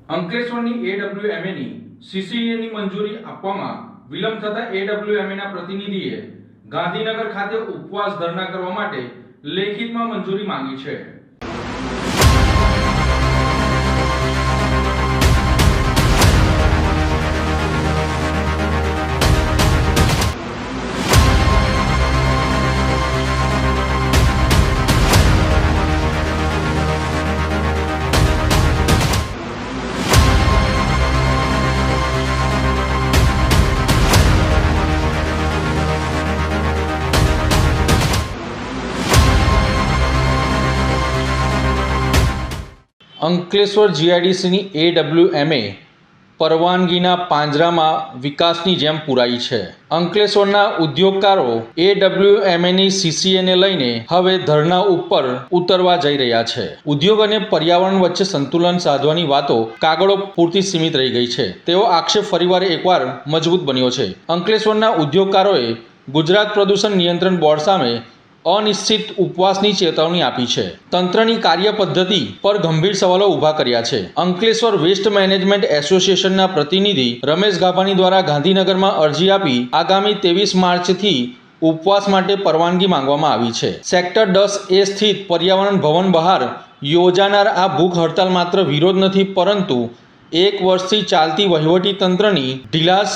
અંકલેશ્વરની એડબ્લ્યુએમએની સીસીએની મંજૂરી આપવામાં વિલંબ થતા એડબ્લ્યુએમએના પ્રતિનિધિએ ગાંધીનગર ખાતે ઉપવાસ ધરણા કરવા માટે લેખિતમાં મંજૂરી માંગી છે। અંકલેશ્વર જીઆઈડીસીની એડબ્લ્યુએમએ પરવાનગીના પાંજરામાં વિકાસની જેમ પુરાઈ છે। અંકલેશ્વરના ઉદ્યોગકારો એડબ્લ્યુએમએની સીસીએને લઈને હવે ધરણા ઉપર ઉતરવા જઈ રહ્યા છે। ઉદ્યોગ અને પર્યાવરણ વચ્ચે સંતુલન સાધવાની વાતો કાગળો પૂરતી સીમિત રહી ગઈ છે તેવો આક્ષેપ ફરીવાર એકવાર મજબૂત બન્યો છે। અંકલેશ્વરના ઉદ્યોગકારોએ ગુજરાત પ્રદૂષણ નિયંત્રણ બોર્ડ સામે અનિશ્ચિત ઉપવાસની ચેતવણી આપી છે। તંત્રની કાર્યપદ્ધતિ પર ગંભીર સવાલો ઊભા કર્યા છે। અંકલેશ્વર વેસ્ટ મેનેજમેન્ટ એસોસિએશનના પ્રતિનિધિ રમેશ ગાભાની દ્વારા ગાંધીનગરમાં અરજી આપી આગામી 23 માર્ચથી ઉપવાસ માટે પરવાનગી માંગવામાં આવી છે। સેક્ટર 10A સ્થિત પર્યાવરણ ભવન બહાર યોજાનાર આ ભૂખ હડતાલ માત્ર વિરોધ નથી પરંતુ 1 વર્ષથી ચાલતી વહીવટી તંત્રની ઢીલાસ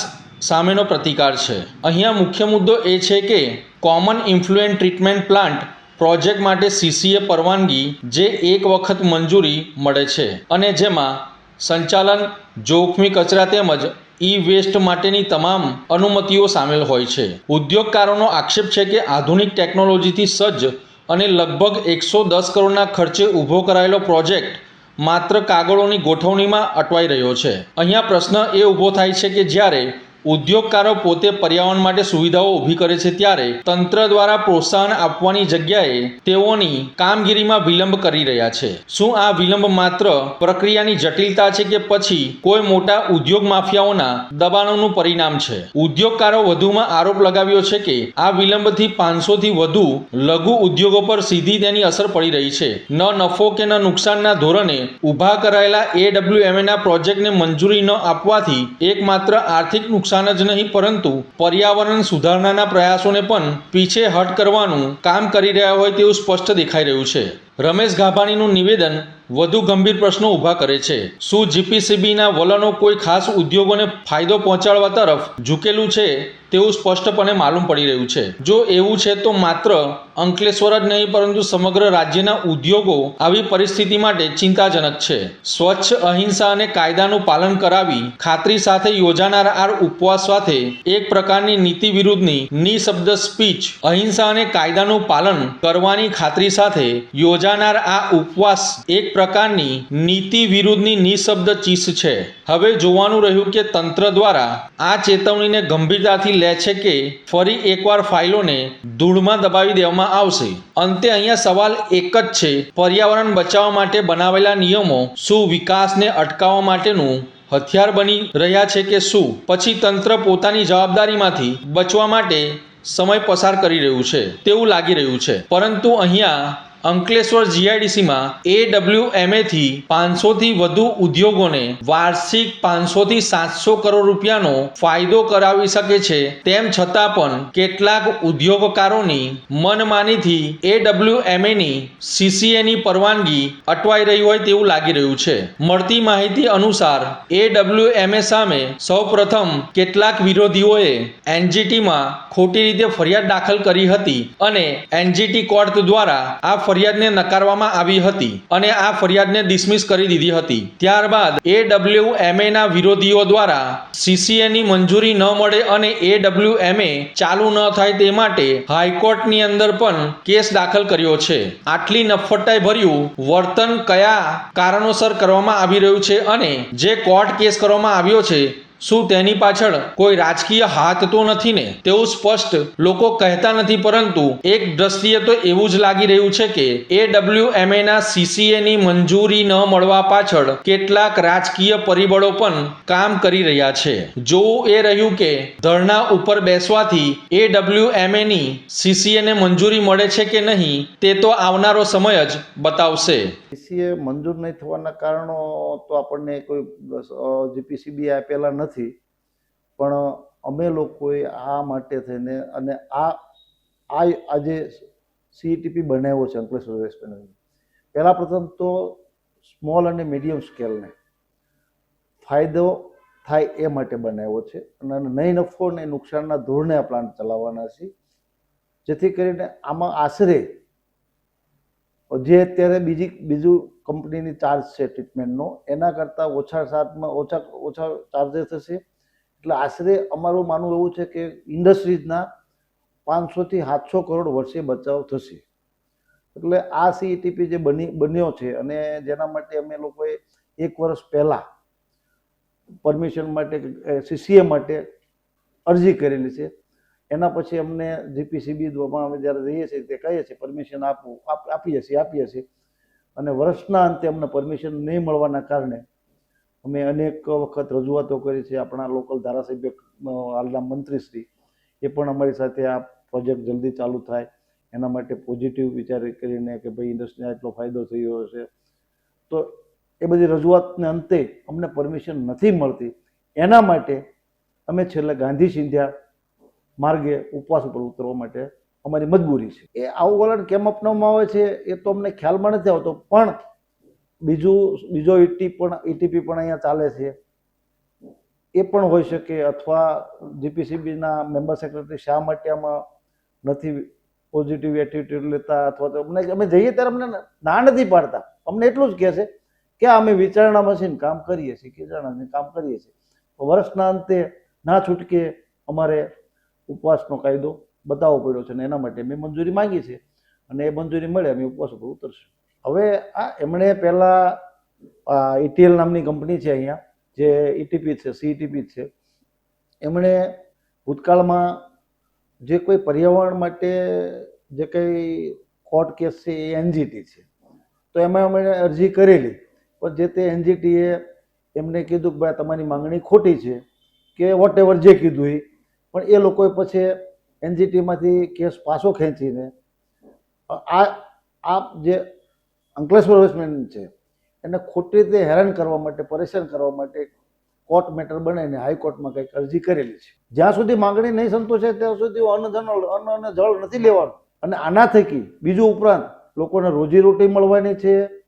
સામેનો પ્રતિકાર છે। અહીંયા મુખ્ય મુદ્દો એ છે કે કોમન ઇન્ફ્લુએન્ટ ટ્રીટમેન્ટ પ્લાન્ટ પ્રોજેક્ટ માટે સીસીએ પરવાનગી જે એક વખત મંજૂરી મળે છે અને જેમાં સંચાલન જોખમી કચરા તેમજ ઈ વેસ્ટ માટેની તમામ અનુમતિઓ સામેલ હોય છે। ઉદ્યોગકારોનો આક્ષેપ છે કે આધુનિક ટેકનોલોજીથી સજ્જ અને લગભગ 110 કરોડના ખર્ચે ઊભો કરાયેલો પ્રોજેક્ટ માત્ર કાગળોની ગોઠવણીમાં અટવાઈ રહ્યો છે। અહીંયા પ્રશ્ન એ ઊભો થાય છે કે જ્યારે ઉદ્યોગકારો પોતે પર્યાવરણ માટે સુવિધાઓ ઊભી કરે છે ત્યારે તંત્ર દ્વારા પ્રોત્સાહન આપવાની જગ્યાએ તેઓની કામગીરીમાં વિલંબ કરી રહ્યા છે। શું આ વિલંબ માત્ર પ્રક્રિયાની જટિલતા છે કે પછી કોઈ મોટા ઉદ્યોગ માફિયાઓના દબાણોનું પરિણામ છે? ઉદ્યોગકારો વધુમાં આરોપ લગાવ્યો છે કે આ વિલંબથી 500થી વધુ લઘુ ઉદ્યોગો પર સીધી તેની અસર પડી રહી છે। ન નફો કે ન નુકસાનના ધોરણે ઊભા કરાયેલા એડબ્લ્યુએમએના પ્રોજેક્ટને મંજૂરી ન આપવાથી એકમાત્ર આર્થિક નુકસાન જ નહીં પરંતુ પર્યાવરણ સુધારણાના પ્રયાસોને પણ પીછેહટ કરવાનું કામ કરી રહ્યા હોય તેવું સ્પષ્ટ દેખાઈ રહ્યું છે। રમેશ ગાભાણીનું નિવેદન વધુ ગંભીર પ્રશ્નો ઊભા કરે છે। શું જીપીસીબીના વલણો કોઈ ખાસ ઉદ્યોગોને ફાયદો પહોંચાડવા તરફ ઝૂકેલું છે તેવું સ્પષ્ટપણે માલુમ પડી રહ્યું છે? જો એવું છે તો માત્ર અંકલેશ્વર જ નહીં પરંતુ સમગ્ર રાજ્યના ઉદ્યોગો આવી પરિસ્થિતિ માટે ચિંતાજનક છે। સ્વચ્છ અહિંસા અને કાયદાનું પાલન કરાવી ખાતરી સાથે યોજાનાર આ ઉપવાસ સાથે એક પ્રકારની નીતિ વિરુદ્ધની નિશબ્દ સ્પીચ અહિંસા અને કાયદાનું પાલન કરવાની ખાતરી સાથે યોજાનાર આ ઉપવાસ એક પ્રકારની નીતિ વિરુદ્ધની નિશબ્દ ચીસ છે। હવે જોવાનું રહ્યું કે તંત્ર દ્વારા આ ચેતવણીને ગંભીરતાથી લે છે કે ફરી એકવાર ફાઇલોને ધૂળમાં દબાવી દેવામાં આવશે। અંતે અહીંયા સવાલ એક જ છે, પર્યાવરણ બચાવવા માટે બનાવેલા નિયમો શું વિકાસને અટકાવવા માટેનું હથિયાર બની રહ્યા છે કે શું પછી તંત્ર પોતાની જવાબદારીમાંથી બચવા માટે સમય પસાર કરી રહ્યું છે તેવું લાગી રહ્યું છે। પરંતુ અહીંયા અંકલેશ્વર જીઆઈડીસીમાં એડબ્લ્યુએમએથી 500થી વધુ ઉદ્યોગોને વાર્ષિક 500થી 700 કરોડ રૂપિયાનો ફાયદો કરાવી શકે છે। તેમ છતાં પણ કેટલાક ઉદ્યોગકારોની મનમાનીથી એડબ્લ્યુએમએની સીસીએની પરવાનગી અટવાઈ રહી હોય તેવું લાગી રહ્યું છે। મળતી માહિતી અનુસાર એડબ્લ્યુએમએ સામે સૌપ્રથમ કેટલાક વિરોધીઓએ એનજીટીમાં ખોટી રીતે ફરિયાદ દાખલ કરી હતી અને એનજીટી કોર્ટ દ્વારા આ ફરિયાદને નકારવામાં આવી હતી અને આ ફરિયાદને ડિસમિસ કરી દીધી હતી। ત્યારબાદ એડબ્લ્યુએમએના વિરોધીઓ દ્વારા સીસીએની મંજૂરી ન મળે અને એડબ્લ્યુએમએ ચાલુ ન થાય તે માટે હાઈકોર્ટની અંદર પણ કેસ દાખલ કર્યો છે। આટલી નફટાઈ ભર્યું વર્તન કયા કારણોસર કરવામાં આવી રહ્યું છે અને જે કોર્ટ કેસ કરવામાં આવ્યો છે શું તેની પાછળ કોઈ રાજકીય હાથ તો નથી ને? તેવું સ્પષ્ટ લોકો કહેતા નથી, પરંતુ એક દ્રષ્ટિએ તો એવું જ લાગી રહ્યું છે કે AWMA ના CCA ની મંજૂરી ન મળવા પાછળ કેટલાક રાજકીય પરિબળો પણ કામ કરી રહ્યા છે. જોવું એ રહ્યું કે ધરણા ઉપર બેસવાથી AWMA ની CCA ને મંજૂરી મળે છે કે નહીં, તે તો આવનારો સમય જ બતાવશે. CCA મંજૂર નહીં થવાના કારણો તો આપણને કોઈ GPCB આપેલા નથી, પણ અમે લોકોએ આ માટે થઈને અને આજે CETP બનાવ્યો છે અંકલેશ્વર વેસ્ટ પેનલ. પહેલા પ્રથમ તો સ્મોલ અને મીડિયમ સ્કેલને ફાયદો થાય એ માટે બનાવ્યો છે અને નહીં નફો ને નુકસાનના ધોરણે આ પ્લાન્ટ ચલાવવાના છે, જેથી કરીને આમાં આશરે જે અત્યારે બીજું કંપનીની ચાર્જ છે ટ્રીટમેન્ટનો, એના કરતાં ઓછા ચાર્જેસ થશે. એટલે આશરે અમારું માનવું એવું છે કે ઇન્ડસ્ટ્રીઝના 500 થી 700 કરોડ વર્ષે બચાવ થશે. એટલે આ CETP જે બન્યો છે અને જેના માટે અમે લોકોએ 1 વર્ષ પહેલાં પરમિશન માટે CCA માટે અરજી કરેલી છે. એના પછી અમને GPCB દ્વારા અમે જ્યારે જઈએ છીએ તે કહીએ છીએ પરમિશન આપીએ છીએ અને વર્ષના અંતે અમને પરમિશન નહીં મળવાના કારણે અમે અનેક વખત રજૂઆતો કરી છે. આપણા લોકલ ધારાસભ્ય હાલના મંત્રીશ્રી એ પણ અમારી સાથે આ પ્રોજેક્ટ જલ્દી ચાલુ થાય એના માટે પોઝિટિવ વિચાર કરીને કે ભાઈ ઇન્ડસ્ટ્રીને આટલો ફાયદો થયો હશે, તો એ બધી રજૂઆતને અંતે અમને પરમિશન નથી મળતી. એના માટે અમે છેલ્લે ગાંધી સિંધિયા માર્ગે ઉપવાસ ઉપર ઉતરવા માટે અમારી મજબૂરી છે. એ આવું વલણ કેમ અપનાવવામાં આવે છે એ તો અમને ખ્યાલમાં નથી આવતો, પણ બીજો ETP પણ અહીંયા ચાલે છે, એ પણ હોઈ શકે. અથવા GPCBના મેમ્બર સેક્રેટરી શા માટે આમાં નથી પોઝિટિવ એટીટ્યુડ લેતા, અથવા તો અમે જઈએ ત્યારે અમને ના નથી પાડતા. અમને એટલું જ કહે છે કે અમે વિચારણામાં છીએ કામ કરીએ છીએ. વર્ષના અંતે ના છૂટકે અમારે ઉપવાસનો કાયદો બતાવવો પડ્યો છે અને એના માટે મેં મંજૂરી માંગી છે અને એ મંજૂરી મળે અમે ઉપવાસ ઉપર ઉતરશું. હવે એમણે પહેલાં ETL નામની કંપની છે અહીંયા, જે ETP છે, CETP છે, એમણે ભૂતકાળમાં જે કોઈ પર્યાવરણ માટે જે કંઈ કોર્ટ કેસ છે એ NGT છે, તો એમાં અમે અરજી કરેલી, પણ જે તે NGTએ એમને કીધું કે ભાઈ તમારી માંગણી ખોટી છે કે વોટ એવર જે કીધું એ, પણ એ લોકોએ પછી NGTમાંથી કેસ પાછો ખેંચીને આ જે અંકલેશ્વર વેસ્ટમેન છે એને ખોટી રીતે હેરાન કરવા માટે, પરેશાન કરવા માટે કોર્ટ મેટર બનાવીને હાઈકોર્ટમાં કંઈક અરજી કરેલી છે. જ્યાં સુધી માંગણી નહીં સંતોષાય ત્યાં સુધી અન્ન અને જળ નથી લેવાનું. અને આના થકી બીજું ઉપરાંત લોકોને રોજીરોટી મળવાની છે,